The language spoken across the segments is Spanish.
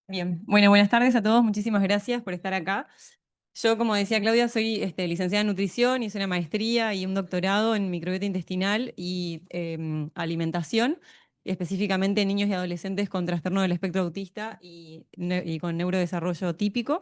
Bien, bueno, buenas tardes a todos, muchísimas gracias por estar acá. Yo, como decía Claudia, soy licenciada en nutrición, hice una maestría y un doctorado en microbiota intestinal y alimentación, específicamente en niños y adolescentes con trastorno del espectro autista y con neurodesarrollo típico.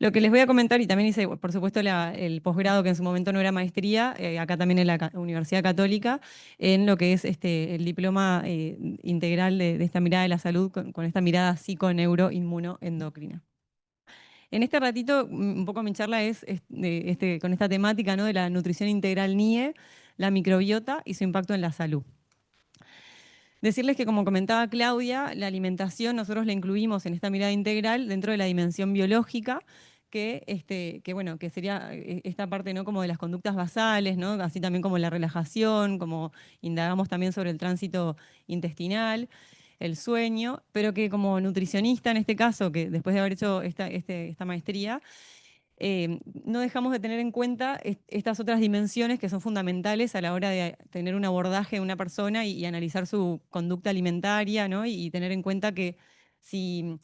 Lo que les voy a comentar, y también hice, por supuesto, el posgrado, que en su momento no era maestría, acá también en la Universidad Católica, en lo que es el diploma integral de esta mirada de la salud, con esta mirada psico-neuro-inmuno-endocrina. En este ratito, un poco mi charla es con esta temática, ¿no?, de la nutrición integral NIE, la microbiota y su impacto en la salud. Decirles que, como comentaba Claudia, la alimentación nosotros la incluimos en esta mirada integral dentro de la dimensión biológica, bueno, que sería esta parte, ¿no?, como de las conductas basales, ¿no?, así también como la relajación, como indagamos también sobre el tránsito intestinal, el sueño, pero que como nutricionista en este caso, que después de haber hecho esta maestría, no dejamos de tener en cuenta estas otras dimensiones que son fundamentales a la hora de tener un abordaje de una persona y analizar su conducta alimentaria, ¿no? Y tener en cuenta que si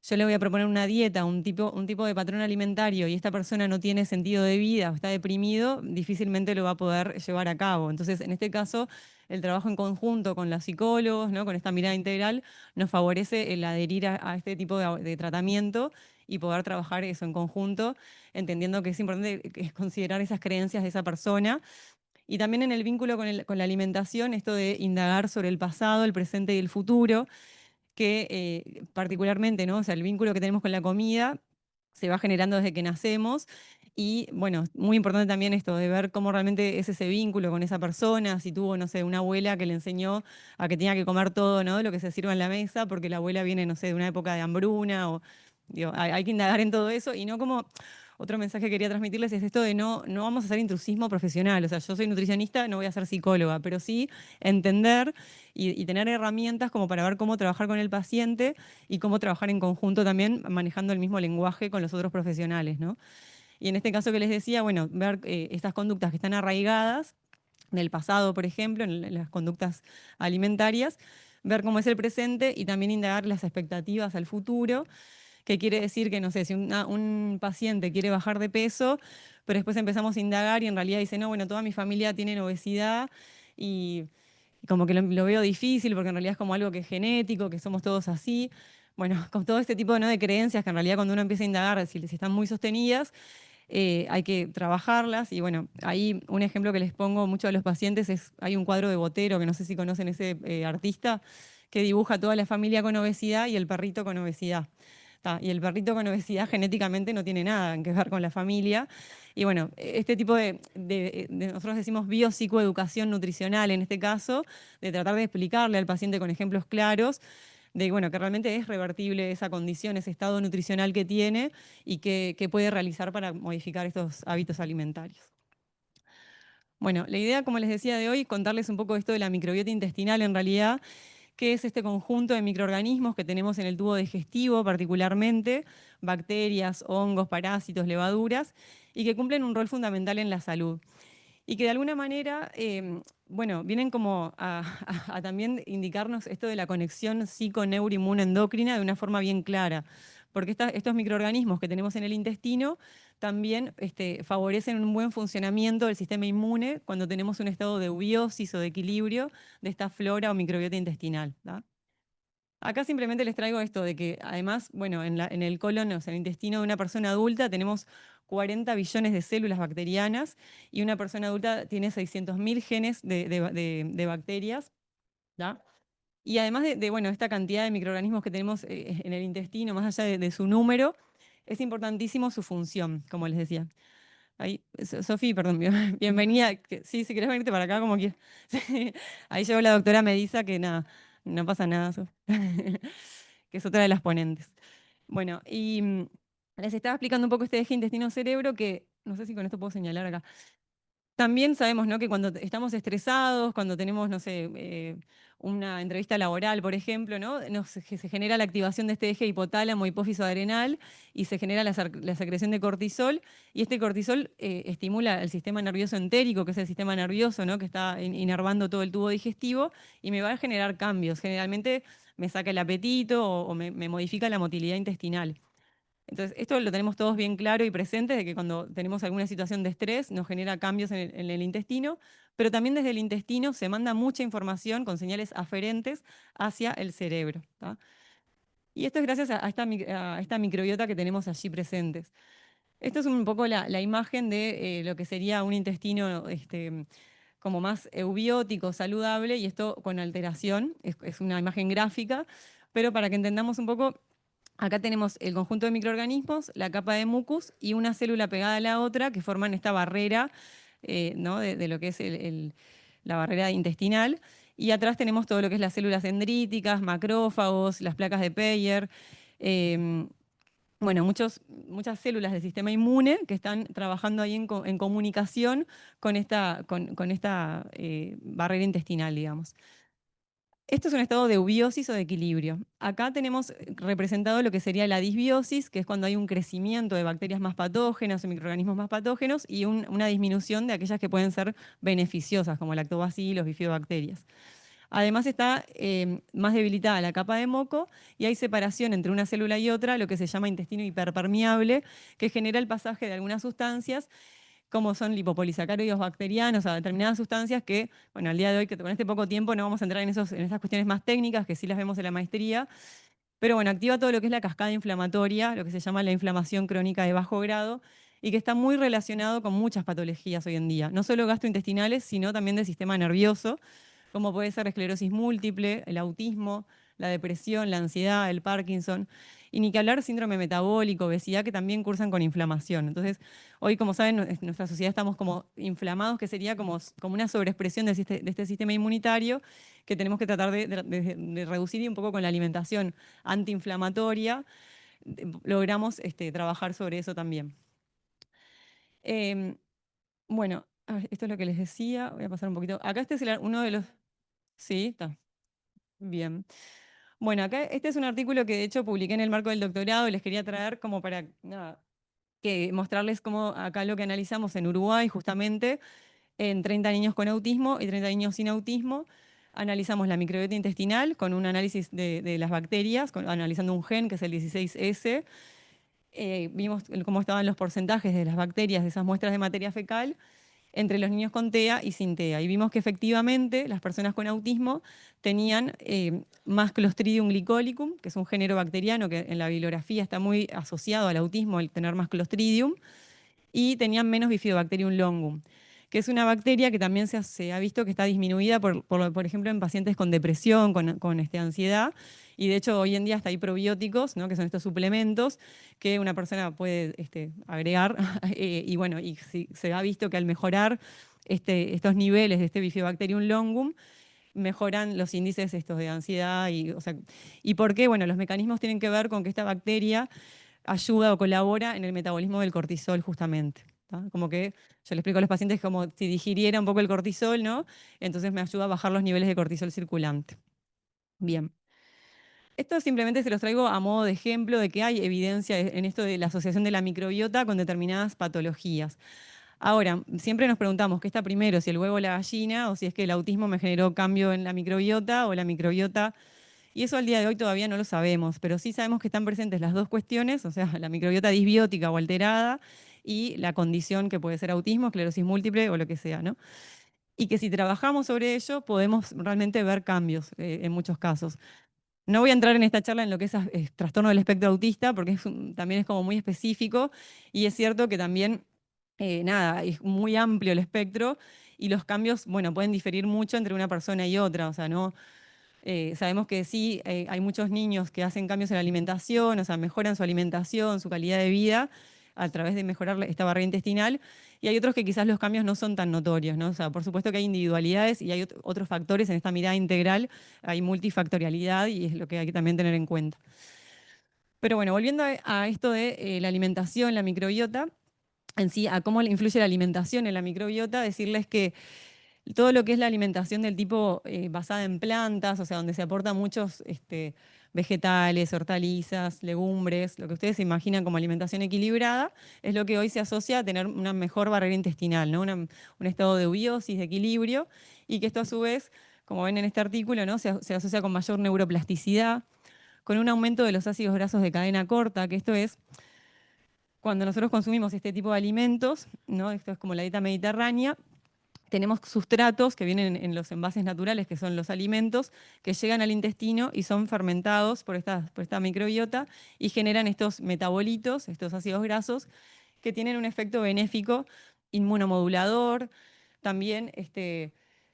yo le voy a proponer una dieta, un tipo de patrón alimentario y esta persona no tiene sentido de vida o está deprimido, difícilmente lo va a poder llevar a cabo. Entonces, en este caso, el trabajo en conjunto con los psicólogos, ¿no?, con esta mirada integral, nos favorece el adherir a este tipo de tratamiento y poder trabajar eso en conjunto, entendiendo que es importante considerar esas creencias de esa persona. Y también en el vínculo con la alimentación, esto de indagar sobre el pasado, el presente y el futuro, que particularmente, ¿no?, o sea, el vínculo que tenemos con la comida se va generando desde que nacemos. Y bueno, muy importante también esto de ver cómo realmente es ese vínculo con esa persona, si tuvo, no sé, una abuela que le enseñó a que tenía que comer todo, ¿no?, de lo que se sirva en la mesa, porque la abuela viene, no sé, de una época de hambruna, o digo, hay que indagar en todo eso, y no como otro mensaje que quería transmitirles es esto de no vamos a hacer intrusismo profesional. O sea, yo soy nutricionista, no voy a ser psicóloga, pero sí entender y tener herramientas como para ver cómo trabajar con el paciente y cómo trabajar en conjunto también manejando el mismo lenguaje con los otros profesionales, ¿no? Y en este caso que les decía, bueno, ver estas conductas que están arraigadas del pasado, por ejemplo, en las conductas alimentarias, ver cómo es el presente y también indagar las expectativas al futuro, que quiere decir que, no sé, si un paciente quiere bajar de peso, pero después empezamos a indagar y en realidad dice, no, bueno, toda mi familia tiene obesidad y como que lo veo difícil porque en realidad es como algo que es genético, que somos todos así. Bueno, con todo este tipo, ¿no?, de creencias que en realidad cuando uno empieza a indagar, si están muy sostenidas, hay que trabajarlas. Y bueno, ahí un ejemplo que les pongo mucho a los pacientes es, hay un cuadro de Botero, que no sé si conocen ese artista, que dibuja toda la familia con obesidad y el perrito con obesidad. Y el perrito con obesidad genéticamente no tiene nada que ver con la familia. Y bueno, este tipo nosotros decimos biopsicoeducación nutricional en este caso, de tratar de explicarle al paciente con ejemplos claros de, bueno, que realmente es revertible esa condición, ese estado nutricional que tiene y que puede realizar para modificar estos hábitos alimentarios. Bueno, la idea, como les decía, de hoy, contarles un poco esto de la microbiota intestinal en realidad, que es este conjunto de microorganismos que tenemos en el tubo digestivo, particularmente, bacterias, hongos, parásitos, levaduras, y que cumplen un rol fundamental en la salud. Y que de alguna manera, bueno, vienen como a también indicarnos esto de la conexión psico-neuroinmunoendocrina de una forma bien clara. Porque estos microorganismos que tenemos en el intestino también favorecen un buen funcionamiento del sistema inmune cuando tenemos un estado de eubiosis o de equilibrio de esta flora o microbiota intestinal, ¿tá? Acá simplemente les traigo esto de que además, bueno, en el colon, o sea, en el intestino de una persona adulta tenemos 40 billones de células bacterianas y una persona adulta tiene 600.000 genes de bacterias, ¿tá? Y además bueno, esta cantidad de microorganismos que tenemos en el intestino, más allá de su número, es importantísimo su función, como les decía. Ahí, Sofi, perdón, bienvenida. Sí, si querés venirte para acá, como quieras. Sí. Ahí llegó la doctora Medisa, que nada, no pasa nada, Sofi. Que es otra de las ponentes. Bueno, y les estaba explicando un poco este eje intestino-cerebro, que no sé si con esto puedo señalar acá. También sabemos, ¿no?, que cuando estamos estresados, cuando tenemos, no sé, una entrevista laboral, por ejemplo, ¿no?, se genera la activación de este eje hipotálamo hipófiso adrenal y se genera la secreción de cortisol. Y este cortisol estimula el sistema nervioso entérico, que es el sistema nervioso, ¿no?, que está inervando todo el tubo digestivo y me va a generar cambios. Generalmente me saca el apetito o me modifica la motilidad intestinal. Entonces, esto lo tenemos todos bien claro y presente de que cuando tenemos alguna situación de estrés nos genera cambios en el intestino, pero también desde el intestino se manda mucha información con señales aferentes hacia el cerebro, ¿tá? Y esto es gracias a esta microbiota que tenemos allí presentes. Esto es un poco la imagen de lo que sería un intestino como más eubiótico, saludable, y esto con alteración, es una imagen gráfica, pero para que entendamos un poco, acá tenemos el conjunto de microorganismos, la capa de mucus y una célula pegada a la otra que forman esta barrera, ¿no? de lo que es la barrera intestinal. Y atrás tenemos todo lo que es las células dendríticas, macrófagos, las placas de Peyer, em, bueno, muchas células del sistema inmune que están trabajando ahí en comunicación con esta barrera intestinal, digamos. Esto es un estado de eubiosis o de equilibrio. Acá tenemos representado lo que sería la disbiosis, que es cuando hay un crecimiento de bacterias más patógenas o microorganismos más patógenos y una disminución de aquellas que pueden ser beneficiosas, como lactobacilos, bifidobacterias. Además está más debilitada la capa de moco y hay separación entre una célula y otra, lo que se llama intestino hiperpermeable, que genera el pasaje de algunas sustancias como son lipopolisacáridos bacterianos, a determinadas sustancias que, bueno, al día de hoy, que con este poco tiempo no vamos a entrar en esas cuestiones más técnicas, que sí las vemos en la maestría, pero bueno, activa todo lo que es la cascada inflamatoria, lo que se llama la inflamación crónica de bajo grado, y que está muy relacionado con muchas patologías hoy en día, no solo gastrointestinales, sino también del sistema nervioso, como puede ser la esclerosis múltiple, el autismo, la depresión, la ansiedad, el Parkinson, y ni que hablar síndrome metabólico, obesidad, que también cursan con inflamación. Entonces, hoy, como saben, en nuestra sociedad estamos como inflamados, que sería como una sobreexpresión de este sistema inmunitario que tenemos que tratar de reducir, y un poco con la alimentación antiinflamatoria logramos trabajar sobre eso también. Em, bueno, esto es lo que les decía, voy a pasar un poquito. Acá este es uno de los... Sí, está. Bien. Bueno, acá este es un artículo que de hecho publiqué en el marco del doctorado y les quería traer como para nada, que mostrarles cómo acá lo que analizamos en Uruguay justamente en 30 niños con autismo y 30 niños sin autismo. Analizamos la microbiota intestinal con un análisis de las bacterias, analizando un gen que es el 16S. Vimos cómo estaban los porcentajes de las bacterias de esas muestras de materia fecal entre los niños con TEA y sin TEA. Y vimos que efectivamente las personas con autismo tenían más Clostridium glycolicum, que es un género bacteriano que en la bibliografía está muy asociado al autismo, el tener más Clostridium, y tenían menos Bifidobacterium longum, que es una bacteria que también se ha visto que está disminuida, por ejemplo, en pacientes con depresión, con ansiedad, y de hecho hoy en día hasta hay probióticos, ¿no? Que son estos suplementos que una persona puede agregar, y bueno, y se ha visto que al mejorar estos niveles de este Bifidobacterium longum, mejoran los índices estos de ansiedad, o sea, ¿y por qué? Bueno, los mecanismos tienen que ver con que esta bacteria ayuda o colabora en el metabolismo del cortisol justamente. ¿Tá? Como que yo le explico a los pacientes como si digiriera un poco el cortisol, ¿no? Entonces me ayuda a bajar los niveles de cortisol circulante. Bien. Esto simplemente se los traigo a modo de ejemplo de que hay evidencia en esto de la asociación de la microbiota con determinadas patologías. Ahora, siempre nos preguntamos qué está primero, si el huevo o la gallina, o si es que el autismo me generó cambio en la microbiota o la microbiota, y eso al día de hoy todavía no lo sabemos, pero sí sabemos que están presentes las dos cuestiones, o sea, la microbiota disbiótica o alterada y la condición que puede ser autismo, esclerosis múltiple o lo que sea, ¿no? Y que si trabajamos sobre ello podemos realmente ver cambios en muchos casos. No voy a entrar en esta charla en lo que es trastorno del espectro autista, porque también es como muy específico y es cierto que también, nada, es muy amplio el espectro y los cambios, bueno, pueden diferir mucho entre una persona y otra, o sea, no, sabemos que sí, hay muchos niños que hacen cambios en la alimentación, o sea, mejoran su alimentación, su calidad de vida a través de mejorar esta barrera intestinal, y hay otros que quizás los cambios no son tan notorios, ¿no? O sea, por supuesto que hay individualidades y hay otros factores en esta mirada integral, hay multifactorialidad y es lo que hay que también tener en cuenta. Pero bueno, volviendo a esto de la alimentación, la microbiota, en sí, a cómo le influye la alimentación en la microbiota, decirles que todo lo que es la alimentación del tipo basada en plantas, o sea, donde se aportan muchos vegetales, hortalizas, legumbres, lo que ustedes se imaginan como alimentación equilibrada, es lo que hoy se asocia a tener una mejor barrera intestinal, ¿no? Un estado de eubiosis, de equilibrio, y que esto a su vez como ven en este artículo, ¿no? Se asocia con mayor neuroplasticidad, con un aumento de los ácidos grasos de cadena corta, que esto es cuando nosotros consumimos este tipo de alimentos, ¿no? Esto es como la dieta mediterránea, tenemos sustratos que vienen en los envases naturales, que son los alimentos, que llegan al intestino y son fermentados por esta microbiota y generan estos metabolitos, estos ácidos grasos, que tienen un efecto benéfico inmunomodulador, también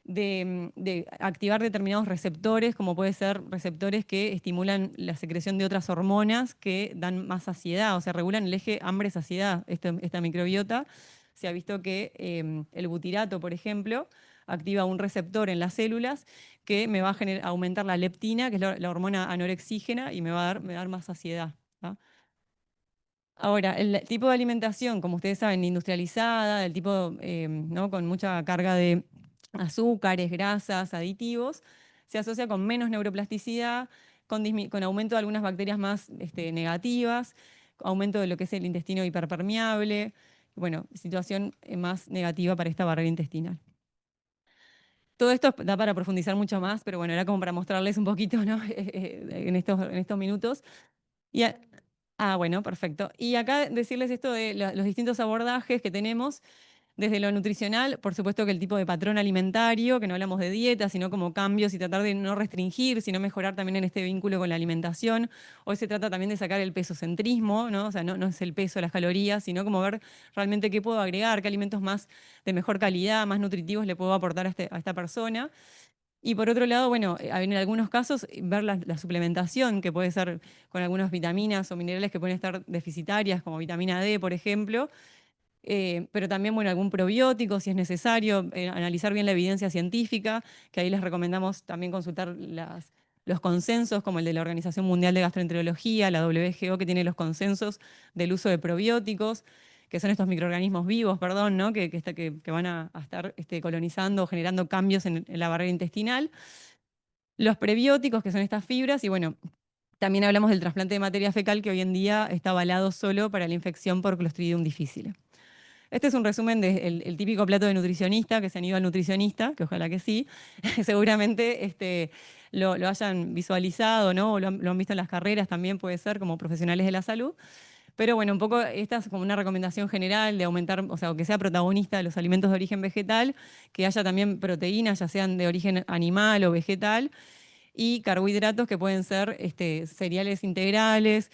de activar determinados receptores, como puede ser receptores que estimulan la secreción de otras hormonas que dan más saciedad, o sea, regulan el eje hambre-saciedad, esta microbiota. Se ha visto que el butirato, por ejemplo, activa un receptor en las células que me va a aumentar la leptina, que es la hormona anorexígena, y me va a dar más saciedad. ¿Tá? Ahora, el tipo de alimentación, como ustedes saben, industrializada, del tipo, ¿no? Con mucha carga de azúcares, grasas, aditivos, se asocia con menos neuroplasticidad, con aumento de algunas bacterias más negativas, aumento de lo que es el intestino hiperpermeable, bueno, situación más negativa para esta barrera intestinal. Todo esto da para profundizar mucho más, pero bueno, era como para mostrarles un poquito, ¿no? En estos minutos. Y bueno, perfecto. Y acá decirles esto de los distintos abordajes que tenemos desde lo nutricional, por supuesto que el tipo de patrón alimentario, que no hablamos de dieta, sino como cambios y tratar de no restringir, sino mejorar también en este vínculo con la alimentación. Hoy se trata también de sacar el pesocentrismo, ¿no? O sea, no es el peso, las calorías, sino como ver realmente qué puedo agregar, qué alimentos más de mejor calidad, más nutritivos le puedo aportar a esta persona. Y por otro lado, bueno, en algunos casos ver la suplementación, que puede ser con algunas vitaminas o minerales que pueden estar deficitarias, como vitamina D, por ejemplo, pero también, bueno, algún probiótico si es necesario, analizar bien la evidencia científica, que ahí les recomendamos también consultar los consensos, como el de la Organización Mundial de Gastroenterología, la WHO, que tiene los consensos del uso de probióticos, que son estos microorganismos vivos, perdón, ¿no? Que van a estar colonizando o generando cambios en la barrera intestinal. Los prebióticos, que son estas fibras, y bueno, también hablamos del trasplante de materia fecal, que hoy en día está avalado solo para la infección por Clostridium difficile. Este es un resumen del el típico plato de nutricionista, que se han ido al nutricionista, que ojalá que sí. Seguramente lo hayan visualizado, ¿no? O lo han visto en las carreras también, puede ser, como profesionales de la salud. Pero bueno, un poco esta es como una recomendación general de aumentar, o sea, que sea protagonista de los alimentos de origen vegetal, que haya también proteínas, ya sean de origen animal o vegetal, y carbohidratos que pueden ser cereales integrales,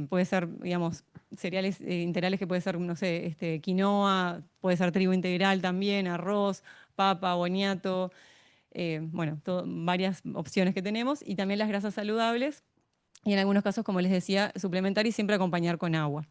puede ser, digamos, cereales integrales que puede ser, no sé, quinoa, puede ser trigo integral también, arroz, papa, boniato, bueno, varias opciones que tenemos, y también las grasas saludables, y en algunos casos, como les decía, suplementar y siempre acompañar con agua.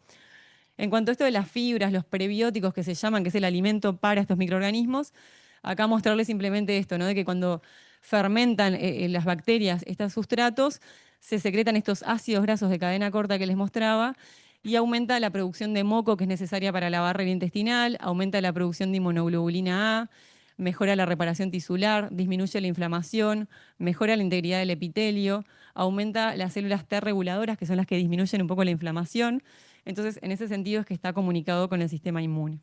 En cuanto a esto de las fibras, los prebióticos que se llaman, que es el alimento para estos microorganismos, acá mostrarles simplemente esto, ¿no? De que cuando fermentan las bacterias estos sustratos, se secretan estos ácidos grasos de cadena corta que les mostraba y aumenta la producción de moco que es necesaria para la barrera intestinal, aumenta la producción de inmunoglobulina A, mejora la reparación tisular, disminuye la inflamación, mejora la integridad del epitelio, aumenta las células T reguladoras, que son las que disminuyen un poco la inflamación. Entonces, en ese sentido es que está comunicado con el sistema inmune.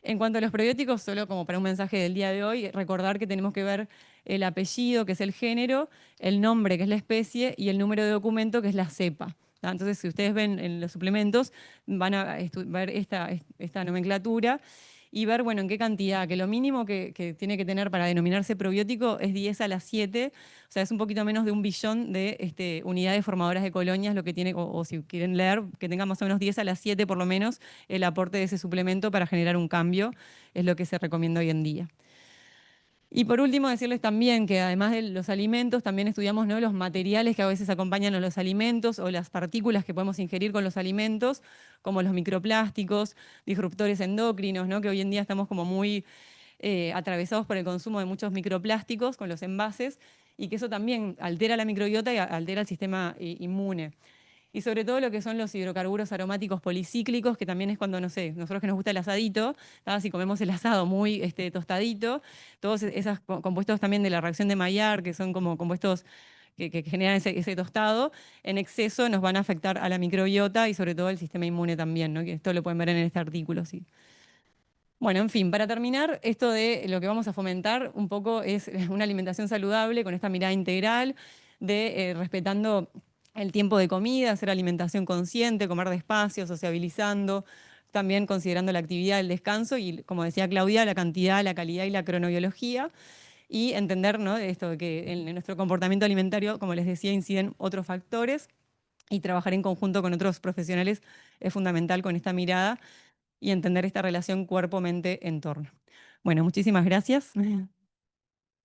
En cuanto a los probióticos, solo como para un mensaje del día de hoy, recordar que tenemos que ver el apellido, que es el género, el nombre, que es la especie, y el número de documento, que es la cepa. ¿Tá? Entonces, si ustedes ven en los suplementos, van a ver esta nomenclatura y ver, bueno, en qué cantidad, que lo mínimo que tiene que tener para denominarse probiótico es 10 a la 7, o sea, es un poquito menos de 1 billón de unidades formadoras de colonias, lo que tiene, o si quieren leer, que tenga más o menos 10 a la 7 por lo menos el aporte de ese suplemento para generar un cambio, es lo que se recomienda hoy en día. Y por último, decirles también que además de los alimentos, también estudiamos, ¿no? Los materiales que a veces acompañan a los alimentos o las partículas que podemos ingerir con los alimentos, como los microplásticos, disruptores endocrinos, ¿no? Que hoy en día estamos como muy atravesados por el consumo de muchos microplásticos con los envases y que eso también altera la microbiota y altera el sistema inmune. Y sobre todo lo que son los hidrocarburos aromáticos policíclicos, que también es cuando, no sé, nosotros que nos gusta el asadito, ¿tá? Si comemos el asado muy tostadito, todos esos compuestos también de la reacción de Maillard, que son como compuestos que generan ese tostado, en exceso nos van a afectar a la microbiota y sobre todo al sistema inmune también, ¿no? Que esto lo pueden ver en este artículo, sí. Bueno, en fin, para terminar, esto de lo que vamos a fomentar un poco es una alimentación saludable con esta mirada integral de respetando el tiempo de comida, hacer alimentación consciente, comer despacio, sociabilizando, también considerando la actividad, el descanso y, como decía Claudia, la cantidad, la calidad y la cronobiología y entender, ¿no? Esto de que en nuestro comportamiento alimentario, como les decía, inciden otros factores y trabajar en conjunto con otros profesionales es fundamental con esta mirada y entender esta relación cuerpo-mente-entorno. Bueno, muchísimas gracias.